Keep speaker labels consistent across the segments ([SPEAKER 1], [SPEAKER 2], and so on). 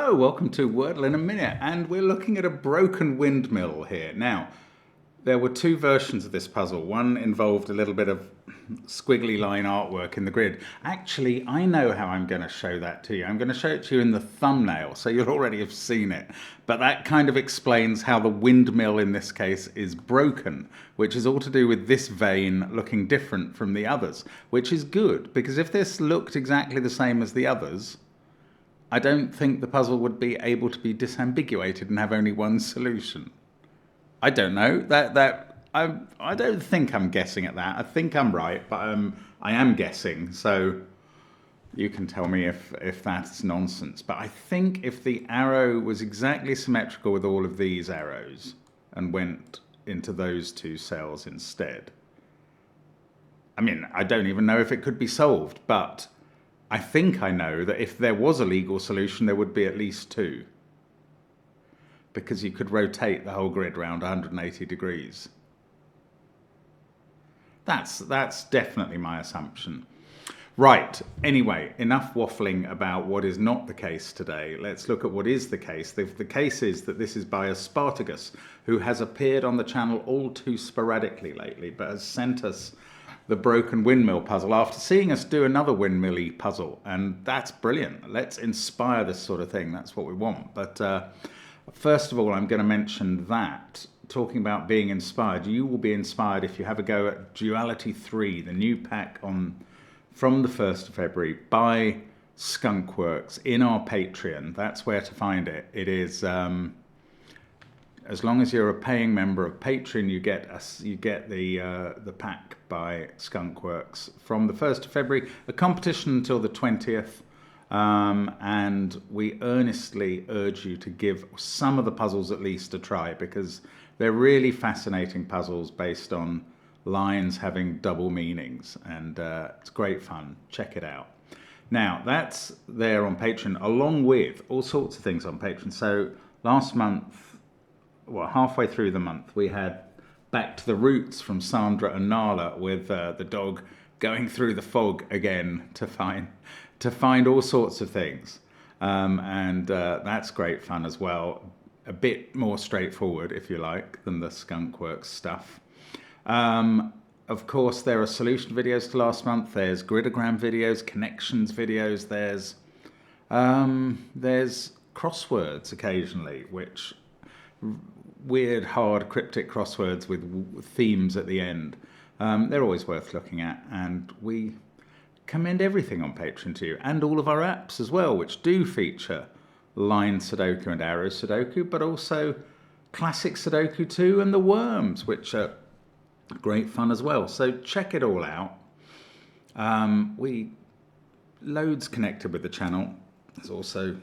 [SPEAKER 1] Hello, welcome to Wordle in a Minute, and we're looking at a broken windmill here. Now, there were two versions of this puzzle. One involved a little bit of squiggly line artwork in the grid. Actually, I know how I'm going to show that to you. I'm going to show it to you in the thumbnail, so you'll already have seen it. But that kind of explains how the windmill in this case is broken, which is all to do with this vein looking different from the others, which is good, because if this looked exactly the same as the others, I don't think the puzzle would be able to be disambiguated and have only one solution. I don't know. I don't think I'm guessing at that. I think I'm right, but I am guessing. So you can tell me if that's nonsense. But I think if the arrow was exactly symmetrical with all of these arrows and went into those two cells instead, I mean, I don't even know if it could be solved, but I think I know that if there was a legal solution, there would be at least two, because you could rotate the whole grid around 180 degrees. That's definitely my assumption. Right, anyway, enough waffling about what is not the case today. Let's look at what is the case. The case is that this is by a Spartacus, who has appeared on the channel all too sporadically lately, but has sent us the broken windmill puzzle after seeing us do another windmill-y puzzle, and that's brilliant. Let's inspire this sort of thing. That's what we want. But first of all, I'm going to mention that, talking about being inspired, you will be inspired if you have a go at Duality 3, the new pack from the 1st of February by Skunkworks in our Patreon. That's where to find it. It is as long as you're a paying member of Patreon, you get the pack by Skunkworks from the 1st of February, a competition until the 20th, and we earnestly urge you to give some of the puzzles at least a try, because they're really fascinating puzzles based on lines having double meanings, and it's great fun. Check it out. Now, that's there on Patreon, along with all sorts of things on Patreon. So last month, well, halfway through the month, we had Back to the Roots from Sandra and Nala, with the dog going through the fog again to find all sorts of things, and that's great fun as well. A bit more straightforward, if you like, than the Skunkworks stuff. Of course, there are solution videos to last month. There's gridogram videos, connections videos. There's crosswords occasionally, which weird, hard, cryptic crosswords with themes at the end. They're always worth looking at, and we commend everything on Patreon to you, and all of our apps as well, which do feature line Sudoku and arrow Sudoku, but also classic Sudoku 2 and the Worms, which are great fun as well. So check it all out. Loads connected with the channel. There's also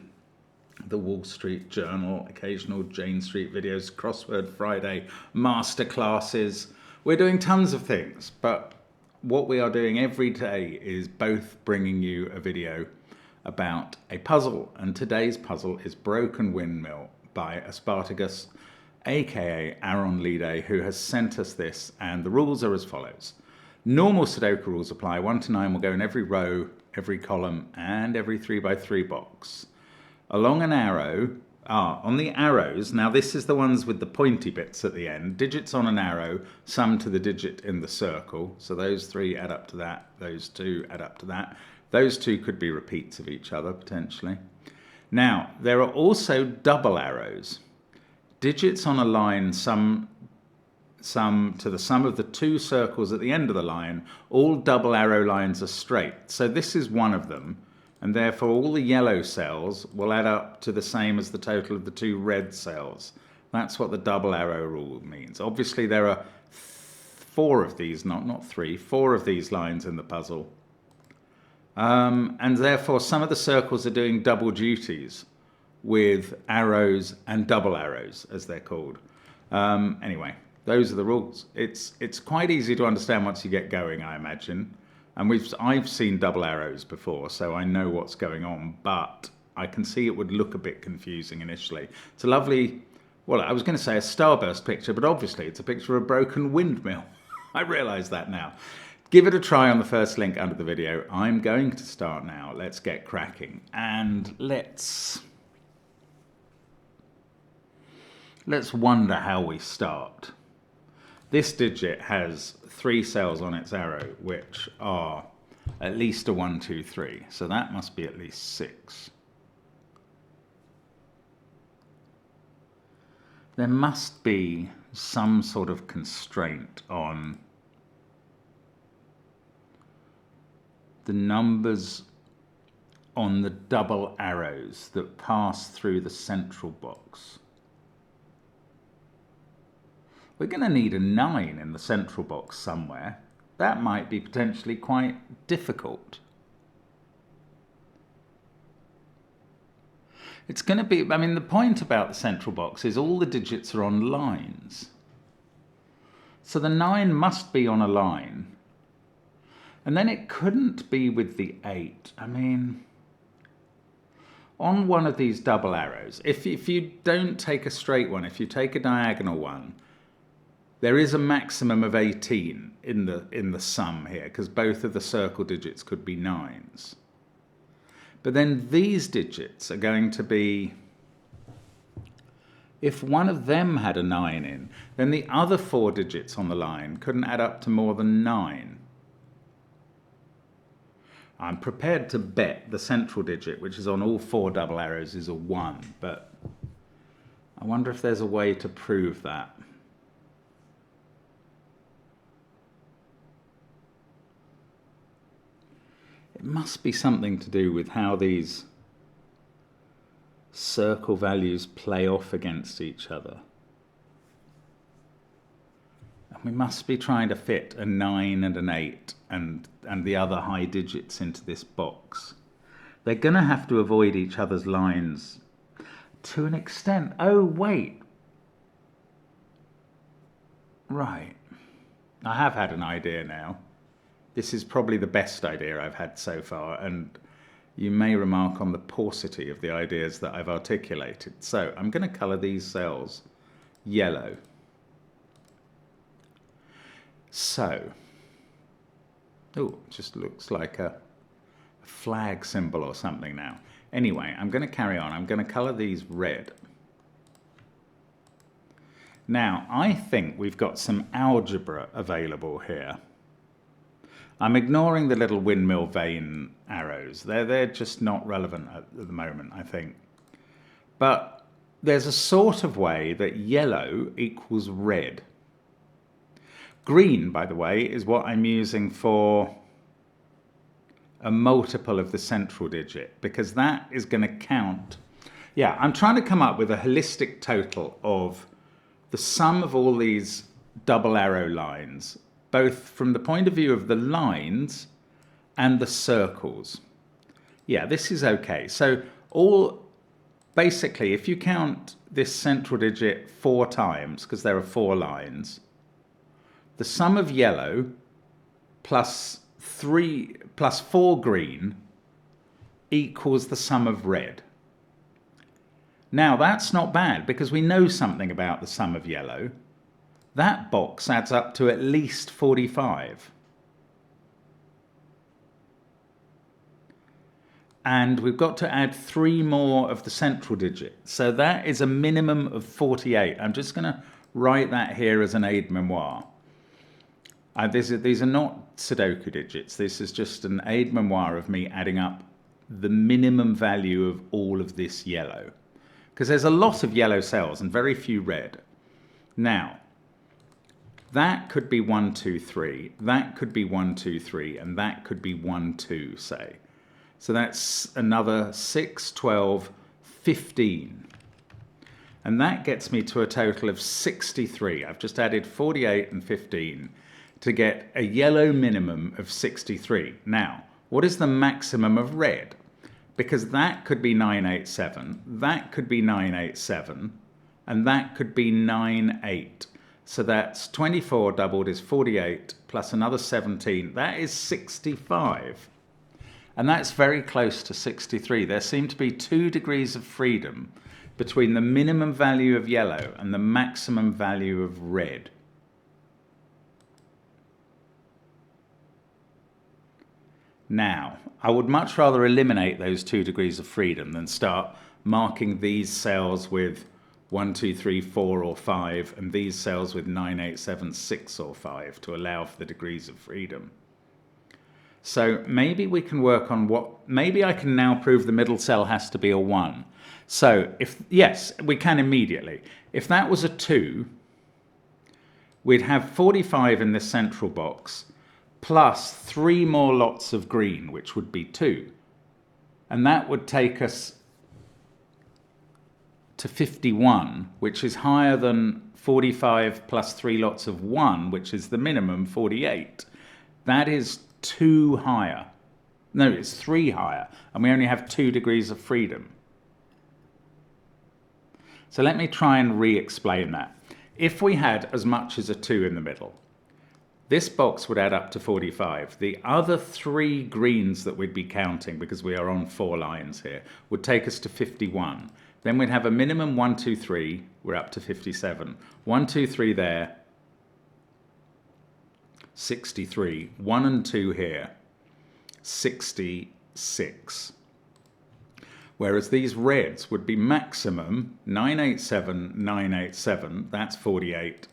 [SPEAKER 1] the Wall Street Journal, occasional Jane Street videos, Crossword Friday, masterclasses. We're doing tons of things, but what we are doing every day is both bringing you a video about a puzzle, and today's puzzle is Broken Windmill by a Spartacus, aka Aaron Lide, who has sent us this, and the rules are as follows. Normal Sudoku rules apply. 1 to 9 will go in every row, every column, and every 3x3 box. Along an arrow, on the arrows, now this is the ones with the pointy bits at the end, digits on an arrow, sum to the digit in the circle. So those 3 add up to that, those 2 add up to that. Those 2 could be repeats of each other, potentially. Now, there are also double arrows. Digits on a line sum to the sum of the 2 circles at the end of the line. All double arrow lines are straight. So this is one of them, and therefore all the yellow cells will add up to the same as the total of the 2 red cells. That's what the double arrow rule means. Obviously there are 4 of these, not 3, 4 of these lines in the puzzle. And therefore some of the circles are doing double duties with arrows and double arrows, as they're called. Anyway, those are the rules. It's quite easy to understand once you get going, I imagine. And I've seen double arrows before, so I know what's going on, but I can see it would look a bit confusing initially. It's a lovely, well, I was going to say a starburst picture, but obviously it's a picture of a broken windmill. I realise that now. Give it a try on the first link under the video. I'm going to start now. Let's get cracking, and let's let's wonder how we start. This digit has 3 cells on its arrow, which are at least a 1, 2, 3. So that must be at least 6. There must be some sort of constraint on the numbers on the double arrows that pass through the central box. We're going to need a 9 in the central box somewhere. That might be potentially quite difficult. It's going to be, I mean, the point about the central box is all the digits are on lines. So the 9 must be on a line. And then it couldn't be with the 8. I mean, on one of these double arrows, if you don't take a straight one, if you take a diagonal one, there is a maximum of 18 in the sum here, because both of the circle digits could be 9s. But then these digits are going to be, if one of them had a 9 in, then the other 4 digits on the line couldn't add up to more than 9. I'm prepared to bet the central digit, which is on all 4 double arrows, is a 1, but I wonder if there's a way to prove that. It must be something to do with how these circle values play off against each other. And we must be trying to fit a 9 and an 8 and the other high digits into this box. They're going to have to avoid each other's lines to an extent. Oh, wait. Right. I have had an idea now. This is probably the best idea I've had so far, and you may remark on the paucity of the ideas that I've articulated. So I'm going to colour these cells yellow. So, oh, it just looks like a flag symbol or something now. Anyway, I'm going to carry on. I'm going to colour these red. Now, I think we've got some algebra available here. I'm ignoring the little windmill vein arrows. They're just not relevant at the moment, I think. But there's a sort of way that yellow equals red. Green, by the way, is what I'm using for a multiple of the central digit, because that is going to count. Yeah, I'm trying to come up with a holistic total of the sum of all these double arrow lines, both from the point of view of the lines and the circles. Yeah, this is okay. So basically, if you count this central digit 4 times, because there are 4 lines, the sum of yellow plus 4 green equals the sum of red. Now, that's not bad, because we know something about the sum of yellow. That box adds up to at least 45. And we've got to add 3 more of the central digit. So that is a minimum of 48. I'm just going to write that here as an aide-memoire. These are not Sudoku digits. This is just an aide-memoire of me adding up the minimum value of all of this yellow. Because there's a lot of yellow cells and very few red. Now, that could be 1, 2, 3. That could be 1, 2, 3. And that could be 1, 2, say. So that's another 6, 12, 15. And that gets me to a total of 63. I've just added 48 and 15 to get a yellow minimum of 63. Now, what is the maximum of red? Because that could be 987, that could be 987, and that could be 98. So that's 24 doubled is 48, plus another 17. That is 65. And that's very close to 63. There seem to be 2 degrees of freedom between the minimum value of yellow and the maximum value of red. Now, I would much rather eliminate those 2 degrees of freedom than start marking these cells with 1, 2, 3, 4 or 5, and these cells with 9, 8, 7, 6 or 5 to allow for the degrees of freedom. So maybe we can work on maybe I can now prove the middle cell has to be a 1. So yes, we can immediately. If that was a 2, we'd have 45 in this central box, plus 3 more lots of green, which would be 2. And that would take us to 51, which is higher than 45 plus 3 lots of 1, which is the minimum, 48. That is 2 higher. No, it's 3 higher, and we only have 2 degrees of freedom. So let me try and re-explain that. If we had as much as a 2 in the middle, this box would add up to 45. The other 3 greens that we'd be counting, because we are on 4 lines here, would take us to 51. Then we'd have a minimum 1, 2, 3. We're up to 57. 1, 2, 3 there. 63. 1 and 2 here. 66. Whereas these reds would be maximum 987, 987. That's 48.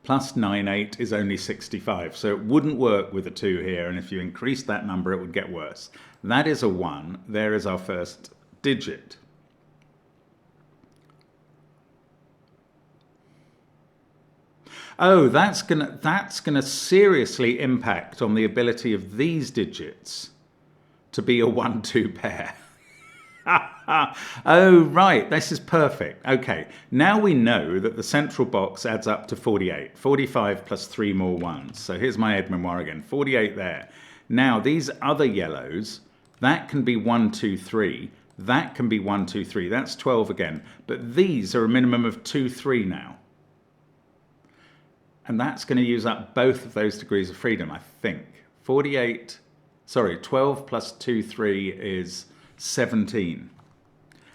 [SPEAKER 1] Plus 98 is only 65. So it wouldn't work with a 2 here. And if you increase that number, it would get worse. That is a 1. There is our first digit. Oh, that's gonna seriously impact on the ability of these digits to be a 1-2 pair. Oh, right, this is perfect. Okay, now we know that the central box adds up to 48. 45 plus 3 more 1s. So here's my aide-memoire again, 48 there. Now, these other yellows, that can be 1, 2, 3. That can be 1, 2, 3. That's 12 again. But these are a minimum of 2, 3 now. And that's going to use up both of those degrees of freedom, I think. 12 plus 2, 3 is 17.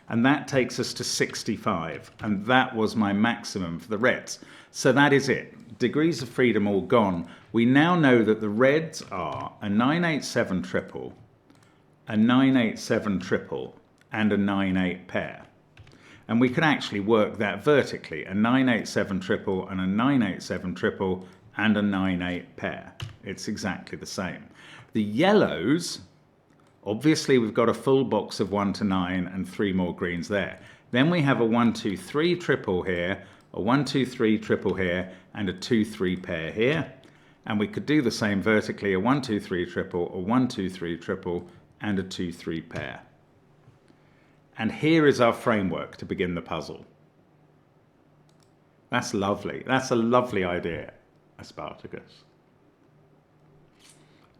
[SPEAKER 1] And that takes us to 65. And that was my maximum for the reds. So that is it. Degrees of freedom all gone. We now know that the reds are a 987 triple, a 987 triple, and a 9-8 pair. And we can actually work that vertically, a 987 triple and a 987 triple and a 9-8 pair. It's exactly the same. The yellows, obviously we've got a full box of 1 to 9 and 3 more greens there. Then we have a 1, 2, 3 triple here, a 1, 2, 3 triple here, and a 2, 3 pair here. And we could do the same vertically, a 1, 2, 3 triple, a 1, 2, 3 triple, and a 2, 3 pair. And here is our framework to begin the puzzle. That's lovely. That's a lovely idea, Spartacus.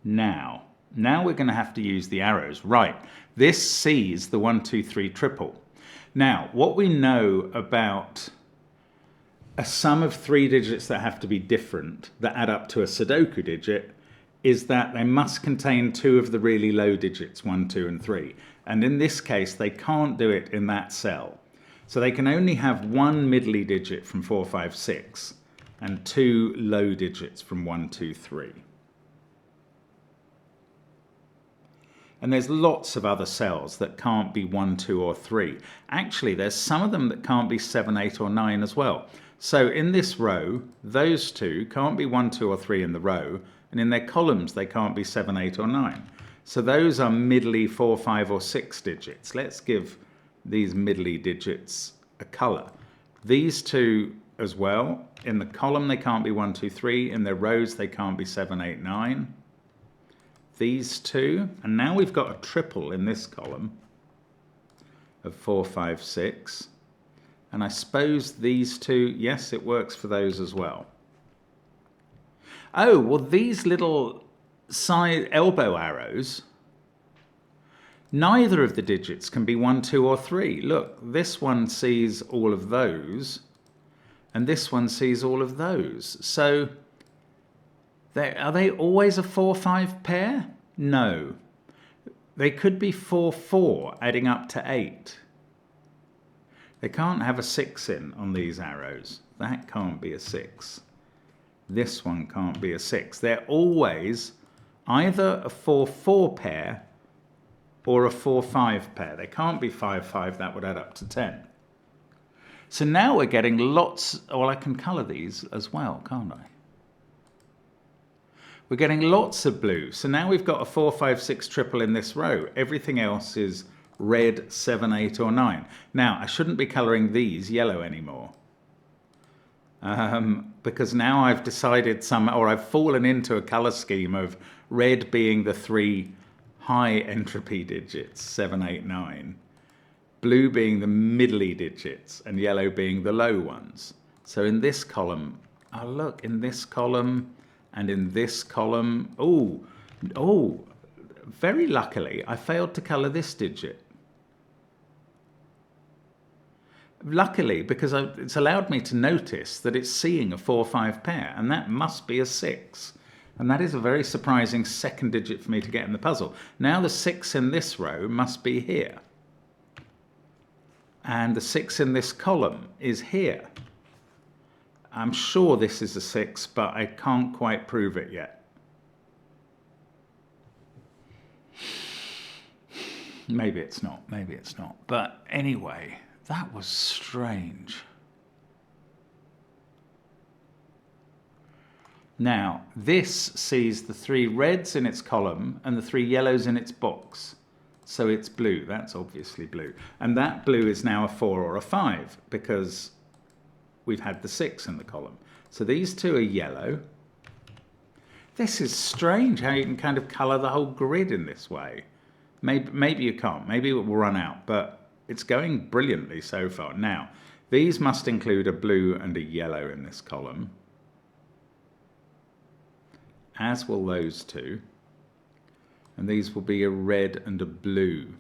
[SPEAKER 1] Now we're going to have to use the arrows. Right, this sees the 1, 2, 3 triple. Now, what we know about a sum of 3 digits that have to be different, that add up to a Sudoku digit, is that they must contain 2 of the really low digits, 1, 2, and 3. And in this case, they can't do it in that cell. So they can only have 1 middly digit from 4, 5, 6, and 2 low digits from 1, 2, 3. And there's lots of other cells that can't be 1, 2, or 3. Actually, there's some of them that can't be 7, 8, or 9 as well. So in this row, those 2 can't be 1, 2, or 3 in the row, and in their columns, they can't be 7, 8, or 9. So those are middly 4, 5, or 6 digits. Let's give these middly digits a color. These 2 as well. In the column, they can't be 1, 2, 3. In their rows, they can't be 7, 8, 9. These 2. And now we've got a triple in this column of 4, 5, 6. And I suppose these 2, yes, it works for those as well. Oh, well, these little side elbow arrows, neither of the digits can be 1, 2, or 3. Look, this one sees all of those, and this one sees all of those. So, are they always a 4, 5 pair? No. They could be 4, 4, adding up to 8. They can't have a 6 in on these arrows. That can't be a 6. This one can't be a 6. They're always either a 4, 4 pair or a 4, 5 pair. They can't be 5, 5. That would add up to 10. So now we're getting lots, well, I can colour these as well, can't I? We're getting lots of blue. So now we've got a 4, 5, 6 triple in this row. Everything else is red, 7, 8 or 9. Now, I shouldn't be colouring these yellow anymore. Because now I've decided I've fallen into a colour scheme of red being the 3 high entropy digits, 7, 8, 9. Blue being the middly digits and yellow being the low ones. So in this column, oh look, in this column and in this column, very luckily I failed to colour this digit. Luckily, because it's allowed me to notice that it's seeing a 4-5 pair, and that must be a 6. And that is a very surprising second digit for me to get in the puzzle. Now the 6 in this row must be here. And the 6 in this column is here. I'm sure this is a 6, but I can't quite prove it yet. Maybe it's not, maybe it's not. But anyway, that was strange. Now, this sees the 3 reds in its column and the 3 yellows in its box. So it's blue, that's obviously blue. And that blue is now a 4 or a 5 because we've had the 6 in the column. So these 2 are yellow. This is strange how you can kind of colour the whole grid in this way. Maybe you can't, maybe it will run out, but it's going brilliantly so far. Now, these must include a blue and a yellow in this column, as will those 2. And these will be a red and a blue.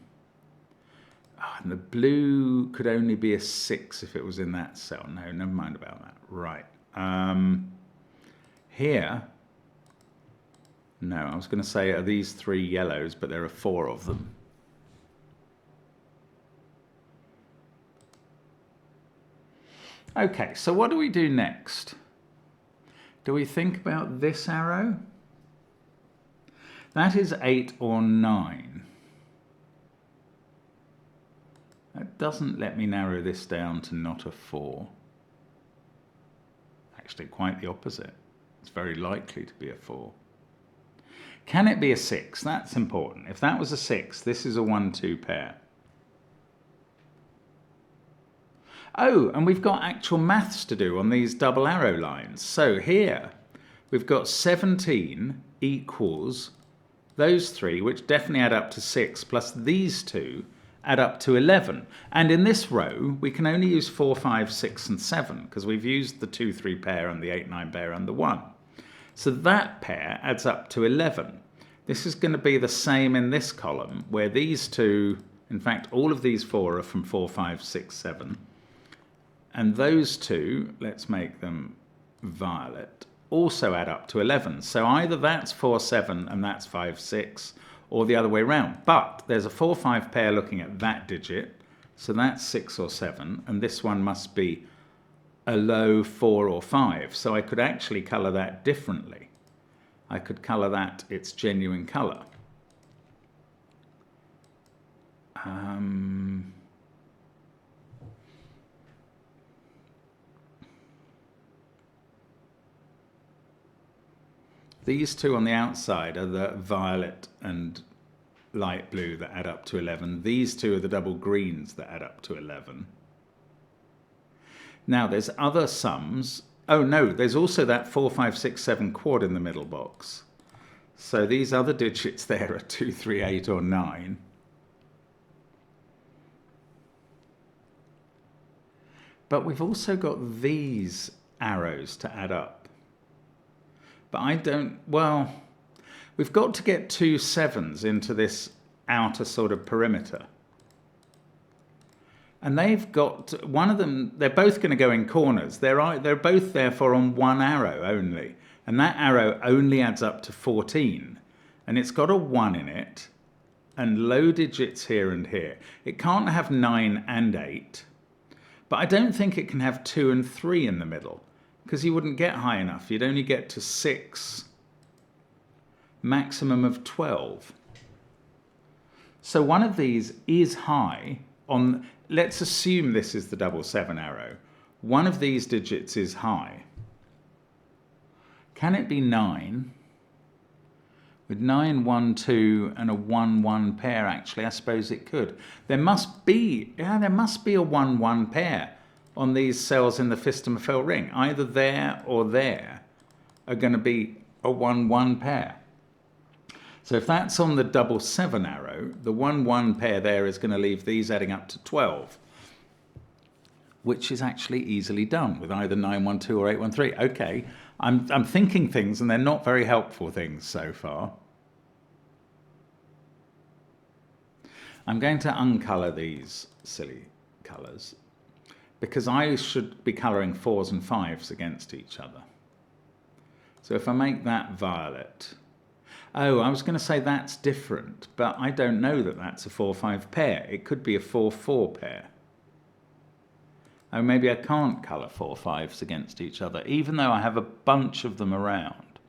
[SPEAKER 1] Oh, and the blue could only be a 6 if it was in that cell. No, never mind about that. Right. Here, no, I was going to say are these 3 yellows, but there are 4 of them. Okay, so what do we do next? Do we think about this arrow? That is 8 or 9. That doesn't let me narrow this down to not a 4. Actually, quite the opposite. It's very likely to be a 4. Can it be a 6? That's important. If that was a 6, this is a 1-2 pair. Oh, and we've got actual maths to do on these double arrow lines. So here, we've got 17 equals those 3, which definitely add up to 6, plus these 2 add up to 11. And in this row, we can only use 4, 5, 6, and 7, because we've used the 2, 3 pair and the 8, 9 pair and the 1. So that pair adds up to 11. This is going to be the same in this column, where these 2, in fact, all of these 4 are from 4, 5, 6, 7. And those 2, let's make them violet, also add up to 11. So either that's 4, 7 and that's 5, 6, or the other way around. But there's a 4, 5 pair looking at that digit, so that's 6 or 7, and this one must be a low 4 or 5. So I could actually colour that differently. I could colour that its genuine colour. These 2 on the outside are the violet and light blue that add up to 11. These 2 are the double greens that add up to 11. Now there's other sums. Oh no, there's also that 4, 5, 6, 7 quad in the middle box. So these other digits there are 2, 3, 8 or 9. But we've also got these arrows to add up. But I don't, well, we've got to get 2 7s into this outer sort of perimeter. And they've got, one of them, they're both going to go in corners. They're both therefore on 1 arrow only. And that arrow only adds up to 14. And it's got a 1 in it and low digits here and here. It can't have 9 and 8. But I don't think it can have 2 and 3 in the middle, because you wouldn't get high enough. You'd only get to 6, maximum of 12. So one of these is high, let's assume this is the double 7 arrow. One of these digits is high. Can it be 9? With 9, 1, 2 and a 1, 1 pair, actually, I suppose it could. There must be a 1, 1 pair on these cells in the Phistomefel ring. Either there or there are going to be a 1, 1 pair. So if that's on the double 7 arrow, the 1, 1 pair there is going to leave these adding up to 12, which is actually easily done with either 9, 1, 2 or 8, 1, 3. Okay. I'm thinking things and they're not very helpful things so far. I'm going to uncolour these silly colours because I should be colouring 4s and 5s against each other. So if I make that violet, oh, I was going to say that's different, but I don't know that that's a 4-5 pair. It could be a 4-4 pair. Oh, maybe I can't colour 4 5s against each other, even though I have a bunch of them around.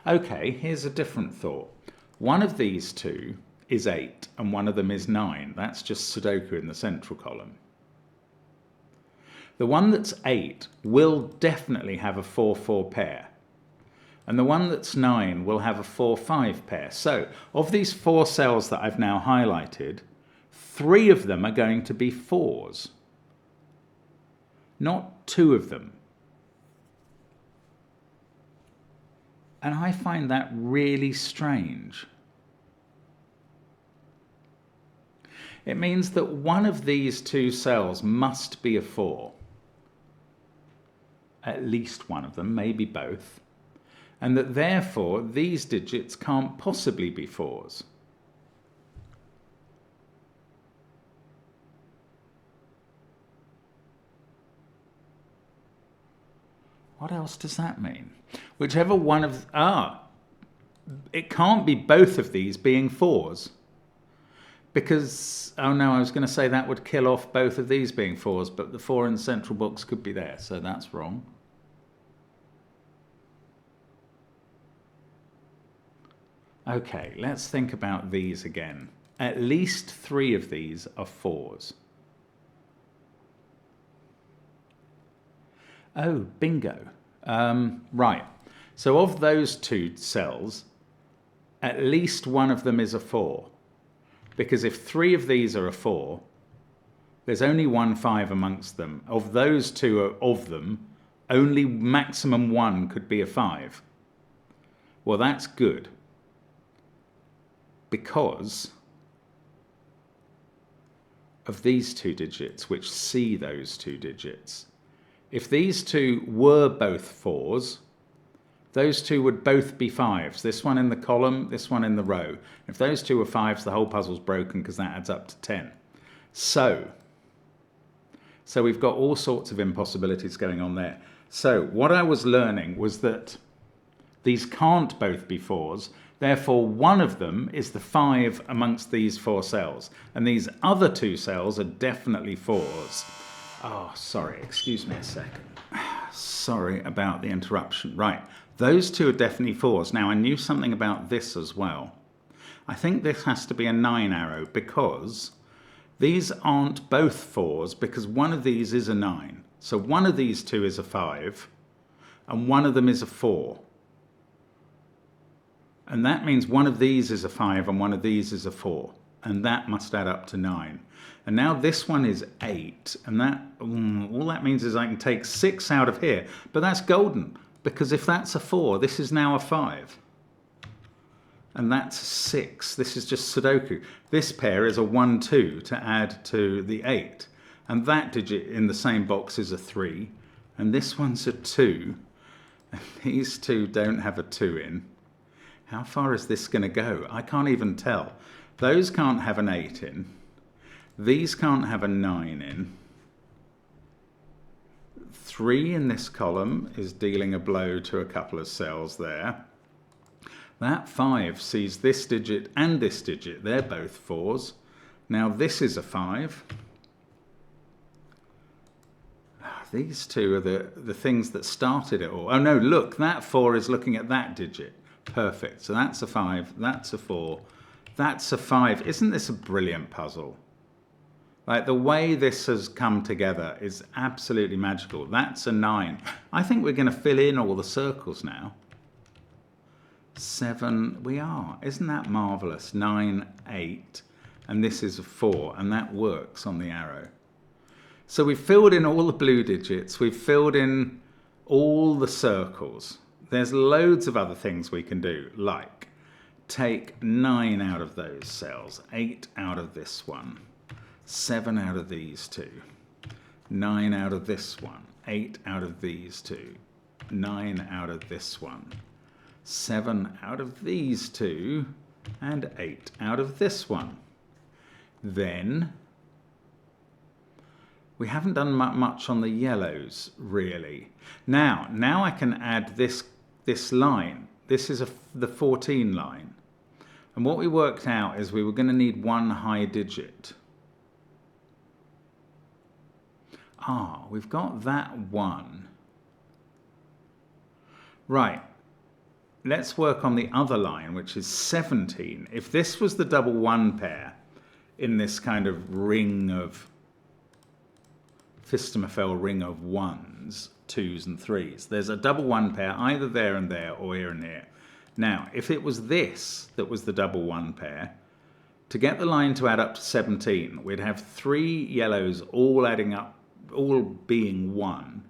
[SPEAKER 1] Okay, here's a different thought. One of these two is 8 and one of them is 9. That's just Sudoku in the central column. The one that's 8 will definitely have a 4-4 pair. And the one that's 9 will have a 4-5 pair. So, of these 4 cells that I've now highlighted, 3 of them are going to be 4s, not 2 of them. And I find that really strange. It means that one of these 2 cells must be a 4. At least one of them, maybe both. And that therefore these digits can't possibly be 4s. What else does that mean? Whichever one of... it can't be both of these being 4s. Because, oh no, I was going to say that would kill off both of these being 4s, but the 4 in the central box could be there, so that's wrong. Okay, let's think about these again. At least 3 of these are 4s. Oh, bingo. Right. So of those 2 cells, at least one of them is a 4. Because if 3 of these are a 4, there's only 1 5 amongst them. Of those 2 of them, only maximum 1 could be a 5. Well, that's good. Because of these 2 digits, which see those 2 digits. If these 2 were both 4s, those 2 would both be 5s. This one in the column, this one in the row. If those 2 were 5s, the whole puzzle's broken because that adds up to 10. So we've got all sorts of impossibilities going on there. So what I was learning was that these can't both be 4s. Therefore, one of them is the 5 amongst these 4 cells. And these other 2 cells are definitely 4s. Oh, sorry, excuse me a second. Sorry about the interruption. Right, those 2 are definitely 4s. Now, I knew something about this as well. I think this has to be a 9 arrow because these aren't both 4s because one of these is a 9. So one of these 2 is a 5 and one of them is a 4. And that means one of these is a 5 and one of these is a 4. And that must add up to 9. And now this one is 8, and that all that means is I can take 6 out of here. But that's golden, because if that's a 4, this is now a 5. And that's 6. This is just Sudoku. This pair is a 1, 2 to add to the 8. And that digit in the same box is a 3. And this one's a 2. And these 2 don't have a 2 in. How far is this going to go? I can't even tell. Those can't have an 8 in. These can't have a 9 in. 3 in this column is dealing a blow to a couple of cells there. That 5 sees this digit and this digit. They're both 4s. Now this is a 5. These 2 are the things that started it all. Oh no, look, that 4 is looking at that digit. Perfect. So that's a 5, that's a 4. That's a 5. Isn't this a brilliant puzzle? Like, the way this has come together is absolutely magical. That's a 9. I think we're going to fill in all the circles now. 7, we are. Isn't that marvellous? 9, 8, and this is a 4, and that works on the arrow. So we've filled in all the blue digits. We've filled in all the circles. There's loads of other things we can do, like take 9 out of those cells, 8 out of this one, 7 out of these two, 9 out of this one, 8 out of these two, 9 out of this one, 7 out of these two, and 8 out of this one. Then we haven't done much on the yellows, really. Now I can add this line. This is the 14 line. And what we worked out is we were going to need one high digit. We've got that one. Right. Let's work on the other line, which is 17. If this was the double 1 pair in this kind of ring of Phistomefel ring of 1s, 2s and 3s, there's a double 1 pair either there and there or here and here. Now, if it was this that was the double 1 pair, to get the line to add up to 17, we'd have 3 yellows all adding up, all being 1.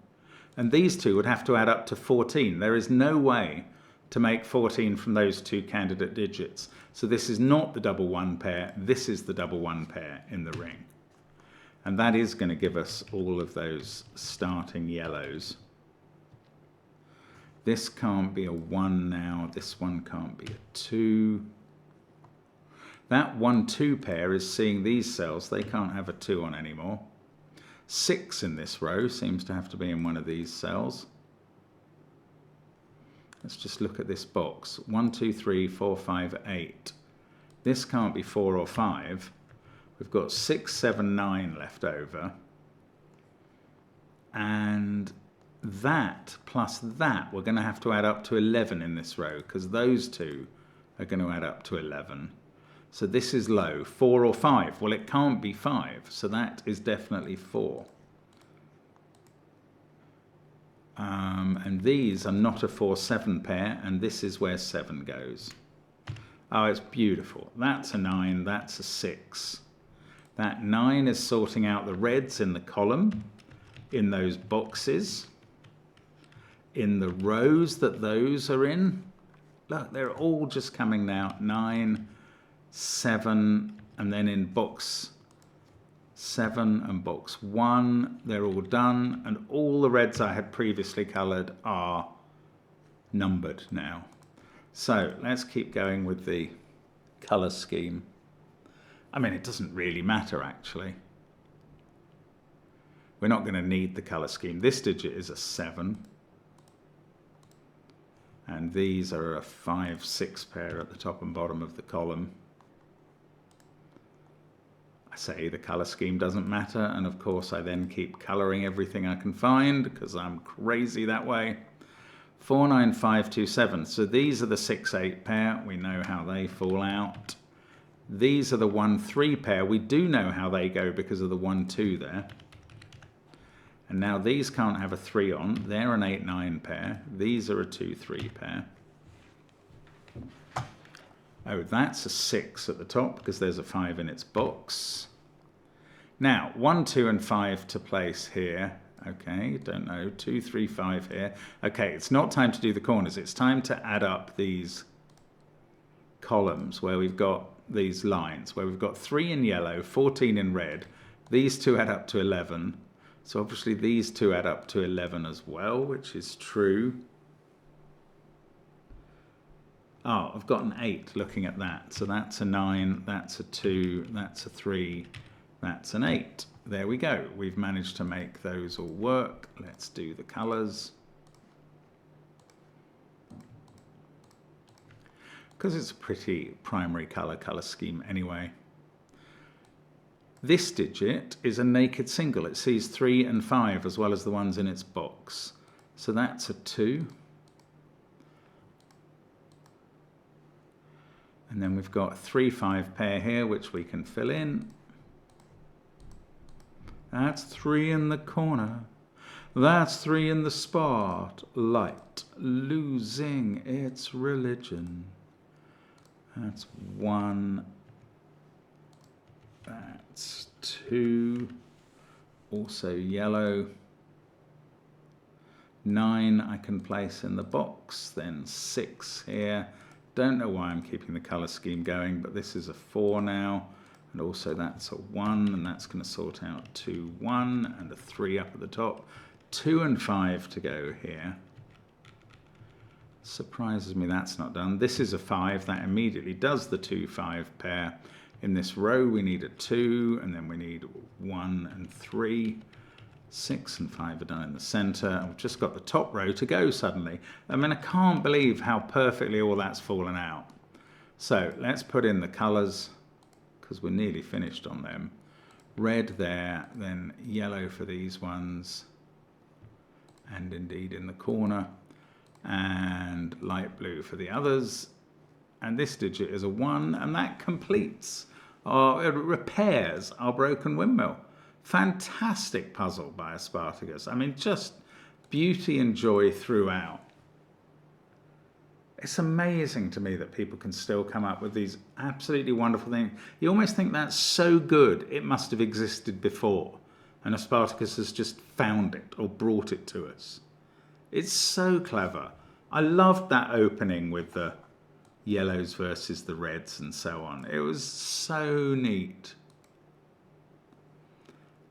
[SPEAKER 1] And these two would have to add up to 14. There is no way to make 14 from those two candidate digits. So this is not the double 1 pair. This is the double 1 pair in the ring. And that is going to give us all of those starting yellows. This can't be a 1 now. This one can't be a 2. That 1-2 pair is seeing these cells. They can't have a 2 on anymore. 6 in this row seems to have to be in one of these cells. Let's just look at this box. 1, 2, 3, 4, 5, 8. This can't be 4 or 5. We've got 6, 7, 9 left over. And that plus that, we're going to have to add up to 11 in this row, because those two are going to add up to 11. So this is low. 4 or 5. Well, it can't be 5, so that is definitely 4. And these are not a 4-7 pair, and this is where 7 goes. Oh, it's beautiful. That's a 9, that's a 6. That 9 is sorting out the reds in the column, in those boxes, in the rows that those are in. Look, they're all just coming now. 9, 7, and then in box 7 and box 1, they're all done, and all the reds I had previously coloured are numbered now. So let's keep going with the colour scheme. I mean, it doesn't really matter, actually. We're not going to need the colour scheme. This digit is a 7. And these are a 5, 6 pair at the top and bottom of the column. I say the colour scheme doesn't matter, and of course I then keep colouring everything I can find, because I'm crazy that way. 4, 9, 5, 2, 7. So these are the 6, 8 pair. We know how they fall out. These are the 1, 3 pair. We do know how they go because of the 1, 2 there. And now these can't have a 3 on. They're an 8, 9 pair. These are a 2, 3 pair. Oh, that's a 6 at the top because there's a 5 in its box. Now, 1, 2 and 5 to place here. Okay, don't know. 2, 3, 5 here. Okay, it's not time to do the corners. It's time to add up these columns where we've got these lines, where we've got 3 in yellow, 14 in red. These two add up to 11. So obviously these two add up to 11 as well, which is true. Oh, I've got an 8 looking at that. So that's a 9, that's a 2, that's a 3, that's an 8. There we go. We've managed to make those all work. Let's do the colours. Because it's a pretty primary colour scheme anyway. This digit is a naked single. It sees 3 and 5 as well as the ones in its box. So that's a 2. And then we've got a 3-5 pair here, which we can fill in. That's 3 in the corner. That's 3 in the spotlight, losing its religion. That's 1. That's 2. Also yellow. 9 I can place in the box. Then 6 here. Don't know why I'm keeping the colour scheme going, but this is a 4 now. And also that's a 1, and that's going to sort out 2, 1, and a 3 up at the top. 2 and 5 to go here. Surprises me that's not done. This is a 5. That immediately does the 2-5 pair. In this row we need a 2, and then we need 1 and 3. 6 and 5 are done in the centre. I've just got the top row to go suddenly. I mean, I can't believe how perfectly all that's fallen out. So let's put in the colours, because we're nearly finished on them. Red there, then yellow for these ones, and indeed in the corner, and light blue for the others. And this digit is a 1, and that completes, it repairs our broken windmill. Fantastic puzzle by a Spartacus. I mean, just beauty and joy throughout. It's amazing to me that people can still come up with these absolutely wonderful things. You almost think that's so good, it must have existed before, and a Spartacus has just found it or brought it to us. It's so clever. I loved that opening with the yellows versus the reds and so on. It was so neat.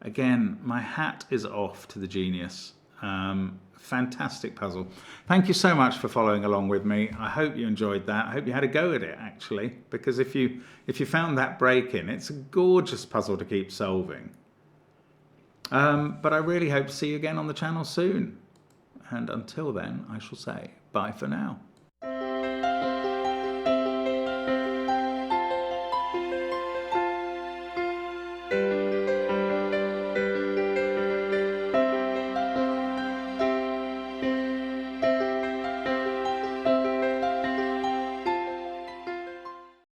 [SPEAKER 1] Again, my hat is off to the genius. Fantastic puzzle. Thank you so much for following along with me. I hope you enjoyed that. I hope you had a go at it, actually, because if you found that break in, it's a gorgeous puzzle to keep solving. But I really hope to see you again on the channel soon. And until then, I shall say bye for now.